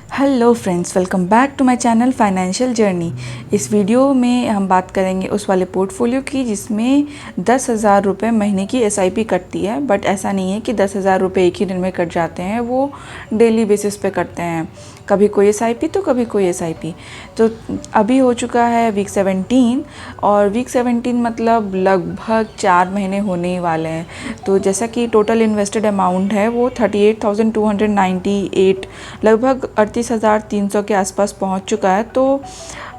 Hello friends, welcome back to my channel financial journey. इस video में हम बात करेंगे उस वाले पोर्टफोलियो की जिसमें 10,000 रुपये महीने की एसआईपी कटती है। बट ऐसा नहीं है कि 10,000 रुपये एक ही दिन में कट जाते हैं, वो डेली बेसिस पे कटते हैं। कभी कोई एसआईपी तो कभी कोई एसआईपी। तो अभी हो चुका है वीक 17 और वीक 17 मतलब लगभग 4 महीने होने ही वाले हैं। तो जैसा कि टोटल इन्वेस्टेड अमाउंट है वो 38,298 लगभग 38,300 के आसपास पहुंच चुका है। तो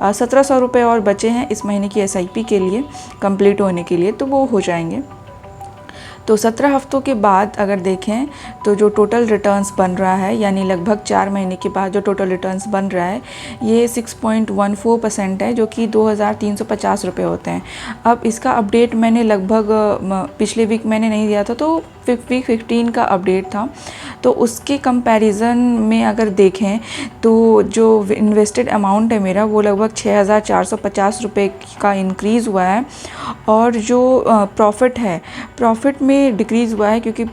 1,700 रुपये और बचे हैं इस महीने की एसआईपी के लिए कंप्लीट होने के लिए, तो वो हो जाएंगे। तो 17 हफ्तों के बाद अगर देखें तो जो टोटल रिटर्न्स बन रहा है, यानी लगभग 4 महीने के बाद जो टोटल रिटर्न्स बन रहा है ये 6.14% है, जो कि 2,350 रुपये होते हैं। अब इसका अपडेट मैंने लगभग पिछले वीक मैंने नहीं दिया था, तो वीक 15 का अपडेट था। तो उसके कंपैरिजन में अगर देखें तो जो इन्वेस्टेड अमाउंट है मेरा वो लगभग 6,450 रुपये का इंक्रीज़ हुआ है। और जो प्रॉफिट है, प्रॉफिट में डिक्रीज़ हुआ है क्योंकि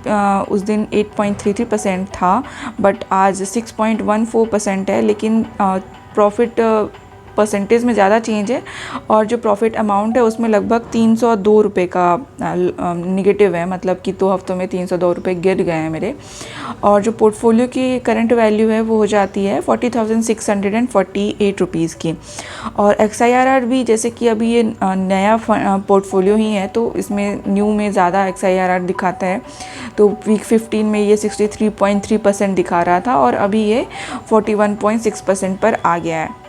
उस दिन 8.33% था, बट आज 6.14% है। लेकिन प्रॉफिट परसेंटेज में ज़्यादा चेंज है और जो प्रॉफिट अमाउंट है उसमें लगभग 302 रुपये का निगेटिव है, मतलब कि 2 हफ्तों में 302 रुपये गिर गए हैं मेरे। और जो पोर्टफोलियो की करंट वैल्यू है वो हो जाती है 40,648 रुपीज़ की। और XIRR भी, जैसे कि अभी ये नया पोर्टफोलियो ही है तो इसमें न्यू में ज़्यादा XIRR दिखाता है। तो वीक 15 में ये 63.3% दिखा रहा था और अभी ये 41.6% पर आ गया है।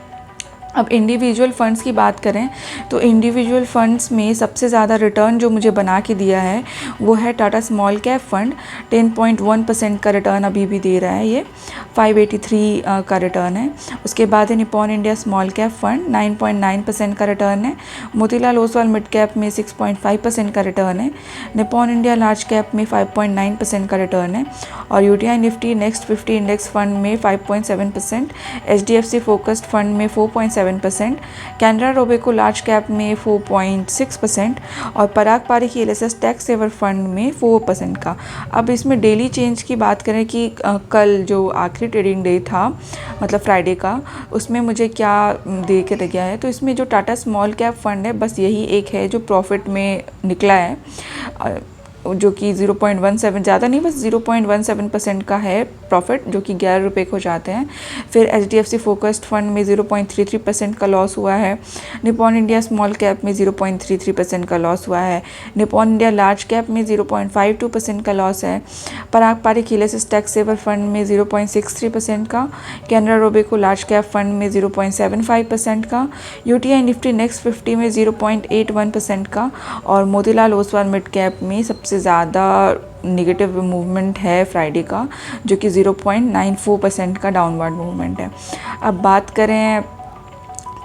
अब इंडिविजुअल फ़ंड्स की बात करें तो इंडिविजुअल फ़ंड्स में सबसे ज़्यादा रिटर्न जो मुझे बना के दिया है वो है टाटा स्मॉल कैप फ़ंड। 10.1% का रिटर्न अभी भी दे रहा है, ये 583 का रिटर्न है। उसके बाद है Nippon India small cap fund, 9.9% का रिटर्न है। मोतीलाल ओसवाल मिड कैप में 6.5% का रिटर्न है। निपॉन इंडिया लार्ज कैप में 5.9% का रिटर्न है। और UTI Nifty next 50 index fund में 5.7%, HDFC फोकस्ड फंड में 4.7%, कैनरा रोबेको लार्ज कैप में 4.6% और Parag Parikh ELSS tax saver fund में 4% का। अब इसमें डेली चेंज की बात करें कि कल जो आखिरी ट्रेडिंग डे था, मतलब फ्राइडे का, उसमें मुझे क्या दे के रह गया है, तो इसमें जो टाटा स्मॉल कैप फंड है बस यही एक है जो प्रॉफिट में निकला है, जो कि 0.17, ज़्यादा नहीं, बस 0.17% का है प्रॉफिट, जो कि 11 रुपये हो जाते हैं। फिर HDFC फोकस्ड फंड में 0.33% का लॉस हुआ है। निपॉन इंडिया स्मॉल कैप में 0.33% का लॉस हुआ है। निपॉन इंडिया लार्ज कैप में 0.52% का लॉस है। Parag Parikh ELSS tax saver fund में 0.63% का, Canara Robeco large cap fund में 0.75% का, यूटीआई निफ्टी नेक्स्ट 50 में 0.81% का और मोतीलाल ओसवाल मिड कैप में सबसे ज़्यादा नेगेटिव मूवमेंट है फ्राइडे का, जो कि 0.94% का डाउनवर्ड मूवमेंट है। अब बात करें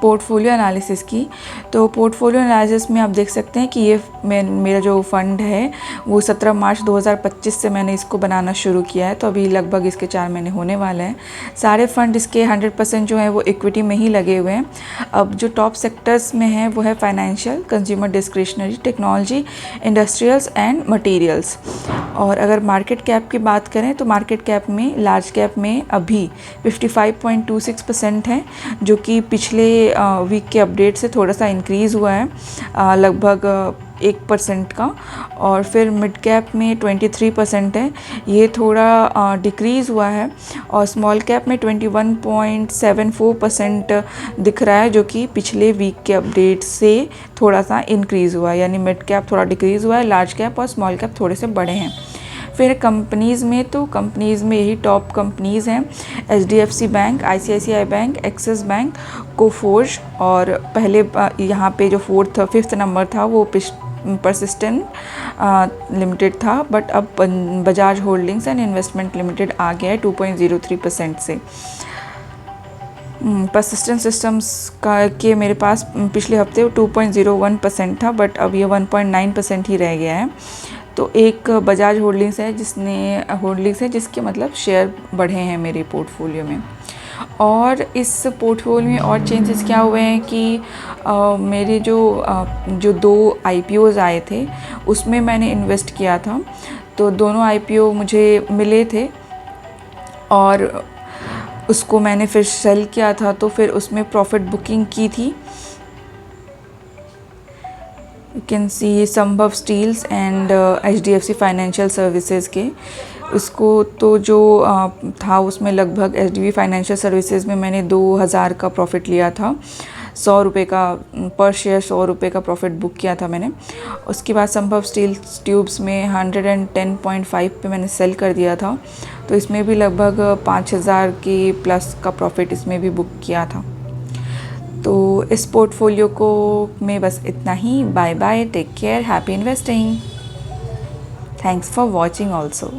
पोर्टफोलियो एनालिसिस की, तो पोर्टफोलियो एनालिसिस में आप देख सकते हैं कि ये मेरा जो फ़ंड है वो 17 मार्च 2025 से मैंने इसको बनाना शुरू किया है। तो अभी लगभग इसके 4 महीने होने वाले हैं। सारे फंड इसके 100% जो है वो इक्विटी में ही लगे हुए हैं। अब जो टॉप सेक्टर्स में है वो है financial, consumer discretionary, technology, industrials and materials. और अगर मार्केट कैप की बात करें तो मार्केट कैप में लार्ज कैप में अभी 55.26% है, जो कि पिछले वीक के अपडेट से थोड़ा सा इंक्रीज़ हुआ है, लगभग 1% का। और फिर मिड कैप में 23% है, ये थोड़ा डिक्रीज़ हुआ है। और स्मॉल कैप में 21.74% दिख रहा है, जो कि पिछले वीक के अपडेट से थोड़ा सा इंक्रीज़ हुआ है, यानी मिड कैप थोड़ा डिक्रीज़ हुआ है, लार्ज कैप और स्मॉल कैप थोड़े से बड़े हैं। फिर कंपनीज़ में, तो कंपनीज़ में यही टॉप कंपनीज़ हैं: HDFC bank, ICICI bank, axis bank, Coforge. और पहले यहाँ पे जो 5th नंबर था वो परसिस्टेंट लिमिटेड था, बट अब Bajaj holdings and investment limited आ गया है 2.03% से। परसिस्टेंट सिस्टम्स का के मेरे पास पिछले हफ्ते 2.01% था, बट अब ये 1.9% ही रह गया है। तो एक बजाज होल्डिंग्स है जिसके मतलब शेयर बढ़े हैं मेरे पोर्टफोलियो में। और इस पोर्टफोलियो में और चेंजेस क्या हुए हैं कि मेरे जो 2 IPOs आए थे उसमें मैंने इन्वेस्ट किया था, तो दोनों IPO मुझे मिले थे और उसको मैंने फिर सेल किया था, तो फिर उसमें प्रॉफिट बुकिंग की थी। You can see Sambhav Steels and HDFC Financial Services के, उसको तो जो था उसमें लगभग HDFC फाइनेंशियल सर्विसेज में मैंने 2000 का प्रॉफिट लिया था, 100 रुपये का पर शेयर, 100 रुपये का प्रॉफिट बुक किया था मैंने। उसके बाद संभव स्टील ट्यूब्स में 110.5 पे मैंने सेल कर दिया था, तो इसमें भी लगभग 5000 के प्लस का प्रॉफिट इसमें भी बुक किया था। तो इस पोर्टफोलियो को में बस इतना ही। Bye bye, take care, happy investing, thanks for watching also.